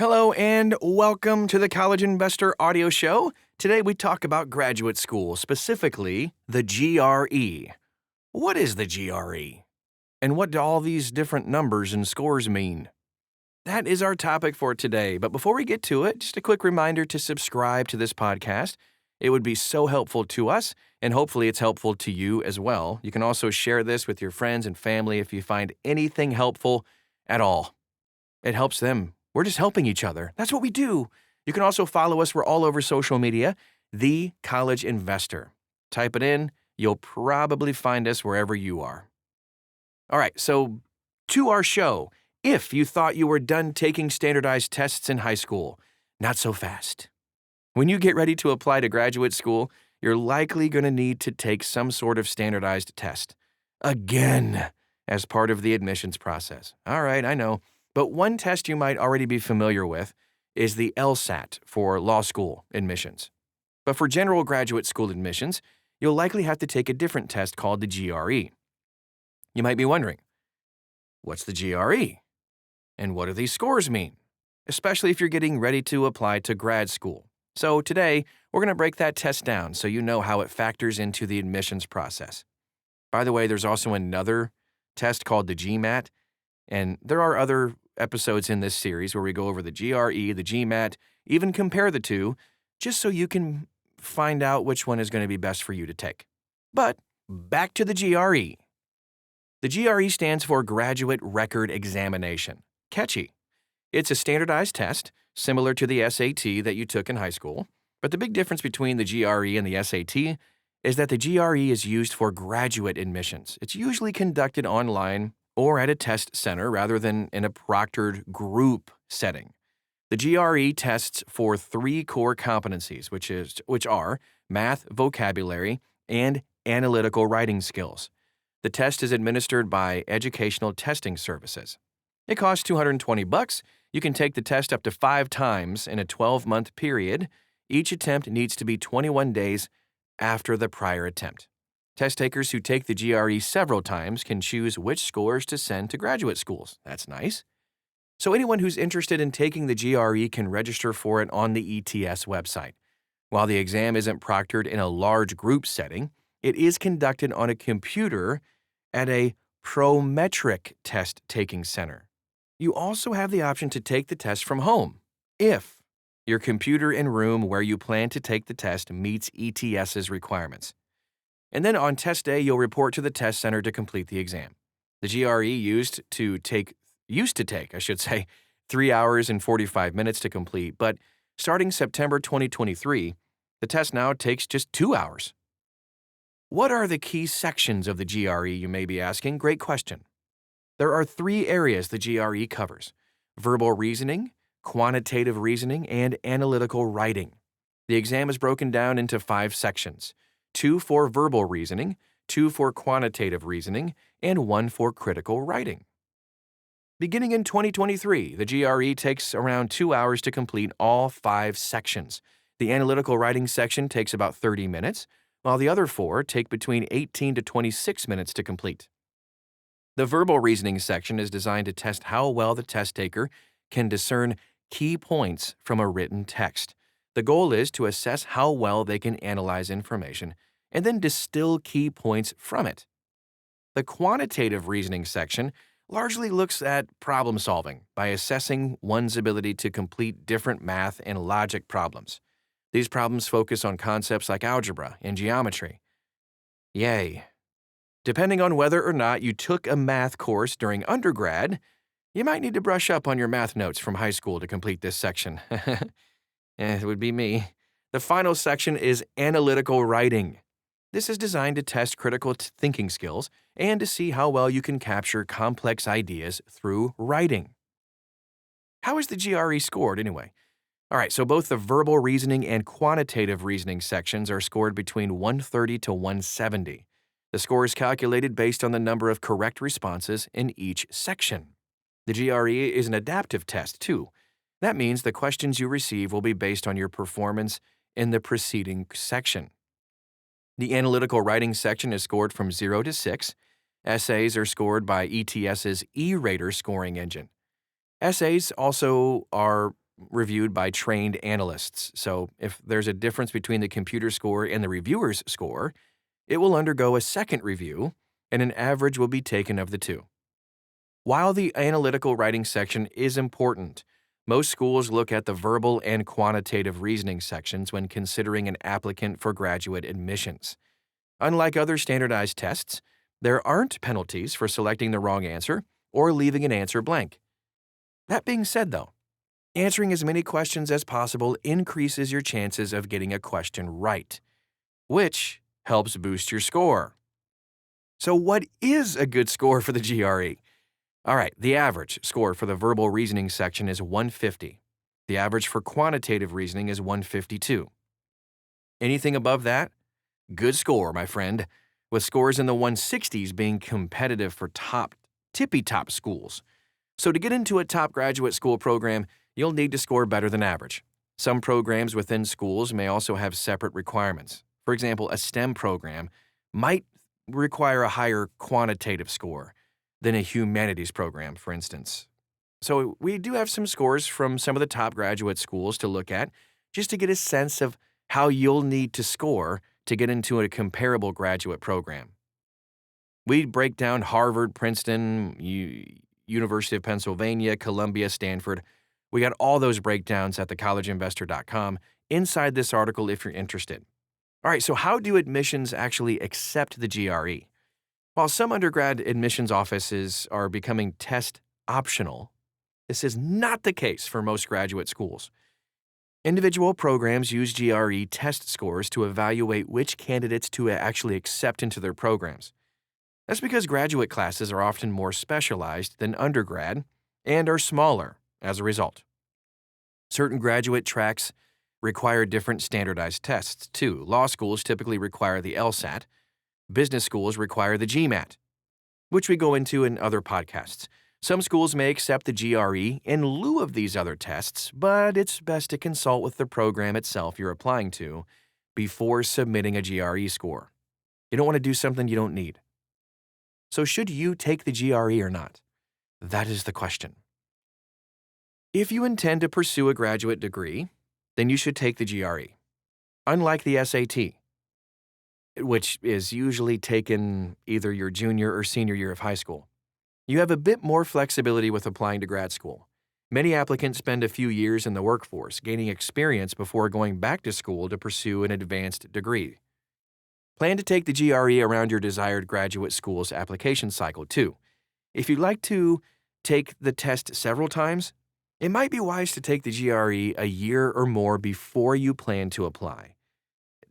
Hello and welcome to the College Investor Audio Show. Today we talk about graduate school, specifically the GRE. What is the GRE? And what do all these different numbers and scores mean? That is our topic for today, but before we get to it, just a quick reminder to subscribe to this podcast. It would be so helpful to us, and hopefully it's helpful to you as well. You can also share this with your friends and family if you find anything helpful at all. It helps them. We're just helping each other. That's what we do. You can also follow us. We're all over social media, The College Investor. Type it in. You'll probably find us wherever you are. All right, so to our show. If you thought you were done taking standardized tests in high school, not so fast. When you get ready to apply to graduate school, you're likely going to need to take some sort of standardized test. Again, as part of the admissions process. All right, I know. But one test you might already be familiar with is the LSAT for law school admissions. But for general graduate school admissions, you'll likely have to take a different test called the GRE. You might be wondering, what's the GRE? And what do these scores mean? Especially if you're getting ready to apply to grad school. So today, we're going to break that test down so you know how it factors into the admissions process. By the way, there's also another test called the GMAT, and there are other episodes in this series where we go over the GRE, the GMAT, even compare the two, just so you can find out which one is going to be best for you to take. But back to the GRE. The GRE stands for Graduate Record Examination. Catchy. It's a standardized test, similar to the SAT that you took in high school, but the big difference between the GRE and the SAT is that the GRE is used for graduate admissions. It's usually conducted online or at a test center rather than in a proctored group setting. The GRE tests for 3 core competencies, which are math, vocabulary, and analytical writing skills. The test is administered by Educational Testing Services. It costs $220. You can take the test up to 5 times in a 12-month period. Each attempt needs to be 21 days after the prior attempt. Test takers who take the GRE several times can choose which scores to send to graduate schools. That's nice. So anyone who's interested in taking the GRE can register for it on the ETS website. While the exam isn't proctored in a large group setting, it is conducted on a computer at a Prometric test-taking center. You also have the option to take the test from home, if your computer and room where you plan to take the test meets ETS's requirements. And then on test day, you'll report to the test center to complete the exam. The GRE used to take 3 hours and 45 minutes to complete, but starting September 2023, the test now takes just 2 hours. What are the key sections of the GRE, you may be asking? Great question. There are 3 areas the GRE covers: verbal reasoning, quantitative reasoning, and analytical writing. The exam is broken down into 5 sections: 2 for verbal reasoning, 2 for quantitative reasoning, and 1 for critical writing. Beginning in 2023, the GRE takes around 2 hours to complete all 5 sections. The analytical writing section takes about 30 minutes, while the other 4 take between 18 to 26 minutes to complete. The verbal reasoning section is designed to test how well the test taker can discern key points from a written text. The goal is to assess how well they can analyze information and then distill key points from it. The quantitative reasoning section largely looks at problem solving by assessing one's ability to complete different math and logic problems. These problems focus on concepts like algebra and geometry. Yay! Depending on whether or not you took a math course during undergrad, you might need to brush up on your math notes from high school to complete this section. It would be me. The final section is analytical writing. This is designed to test critical thinking skills and to see how well you can capture complex ideas through writing. How is the GRE scored anyway? All right, so both the verbal reasoning and quantitative reasoning sections are scored between 130 to 170. The score is calculated based on the number of correct responses in each section. The GRE is an adaptive test, too. That means the questions you receive will be based on your performance in the preceding section. The analytical writing section is scored from 0 to 6. Essays are scored by ETS's E-Rater scoring engine. Essays also are reviewed by trained analysts. So if there's a difference between the computer score and the reviewer's score, it will undergo a second review, and an average will be taken of the two. While the analytical writing section is important, most schools look at the verbal and quantitative reasoning sections when considering an applicant for graduate admissions. Unlike other standardized tests, there aren't penalties for selecting the wrong answer or leaving an answer blank. That being said, though, answering as many questions as possible increases your chances of getting a question right, which helps boost your score. So what is a good score for the GRE? All right, the average score for the verbal reasoning section is 150. The average for quantitative reasoning is 152. Anything above that? Good score, my friend, with scores in the 160s being competitive for tippy-top schools. So to get into a top graduate school program, you'll need to score better than average. Some programs within schools may also have separate requirements. For example, a STEM program might require a higher quantitative score than a humanities program, for instance. So we do have some scores from some of the top graduate schools to look at just to get a sense of how you'll need to score to get into a comparable graduate program. We break down Harvard, Princeton, University of Pennsylvania, Columbia, Stanford. We got all those breakdowns at thecollegeinvestor.com inside this article if you're interested. All right, so how do admissions actually accept the GRE? While some undergrad admissions offices are becoming test optional, this is not the case for most graduate schools. Individual programs use GRE test scores to evaluate which candidates to actually accept into their programs. That's because graduate classes are often more specialized than undergrad and are smaller as a result. Certain graduate tracks require different standardized tests, too. Law schools typically require the LSAT. Business schools require the GMAT, which we go into in other podcasts. Some schools may accept the GRE in lieu of these other tests, but it's best to consult with the program itself you're applying to before submitting a GRE score. You don't want to do something you don't need. So should you take the GRE or not? That is the question. If you intend to pursue a graduate degree, then you should take the GRE. Unlike the SAT, which is usually taken either your junior or senior year of high school, you have a bit more flexibility with applying to grad school. Many applicants spend a few years in the workforce, gaining experience before going back to school to pursue an advanced degree. Plan to take the GRE around your desired graduate school's application cycle, too. If you'd like to take the test several times, it might be wise to take the GRE a year or more before you plan to apply.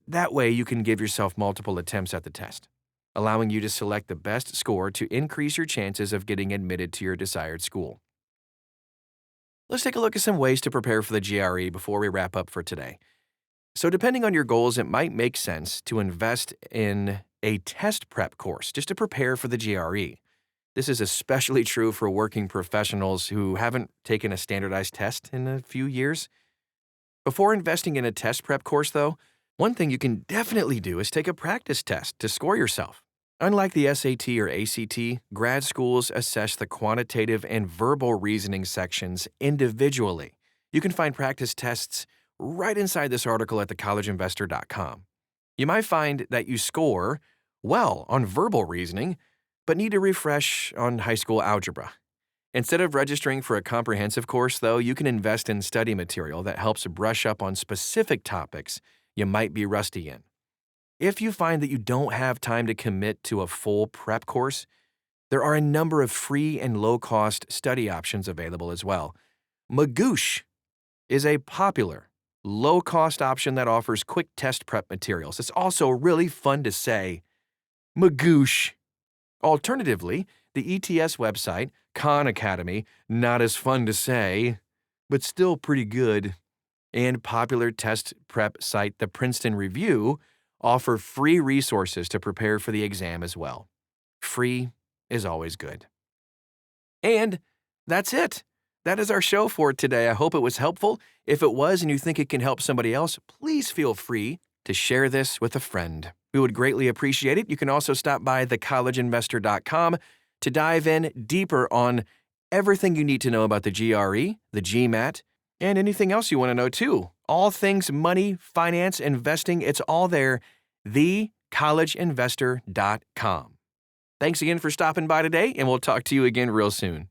That way, you can give yourself multiple attempts at the test, allowing you to select the best score to increase your chances of getting admitted to your desired school. Let's take a look at some ways to prepare for the GRE before we wrap up for today. So depending on your goals, it might make sense to invest in a test prep course just to prepare for the GRE. This is especially true for working professionals who haven't taken a standardized test in a few years. Before investing in a test prep course, though, one thing you can definitely do is take a practice test to score yourself. Unlike the SAT or ACT, grad schools assess the quantitative and verbal reasoning sections individually. You can find practice tests right inside this article at thecollegeinvestor.com. You might find that you score well on verbal reasoning, but need to refresh on high school algebra. Instead of registering for a comprehensive course, though, you can invest in study material that helps brush up on specific topics you might be rusty in. If you find that you don't have time to commit to a full prep course, there are a number of free and low-cost study options available as well. Magoosh is a popular, low-cost option that offers quick test prep materials. It's also really fun to say, Magoosh. Alternatively, the ETS website, Khan Academy, not as fun to say, but still pretty good, and popular test prep site, the Princeton Review, offer free resources to prepare for the exam as well. Free is always good. And that's it. That is our show for today. I hope it was helpful. If it was and you think it can help somebody else, please feel free to share this with a friend. We would greatly appreciate it. You can also stop by thecollegeinvestor.com to dive in deeper on everything you need to know about the GRE, the GMAT, And anything else you want to know, too. All things money, finance, investing, it's all there. thecollegeinvestor.com. Thanks again for stopping by today, and we'll talk to you again real soon.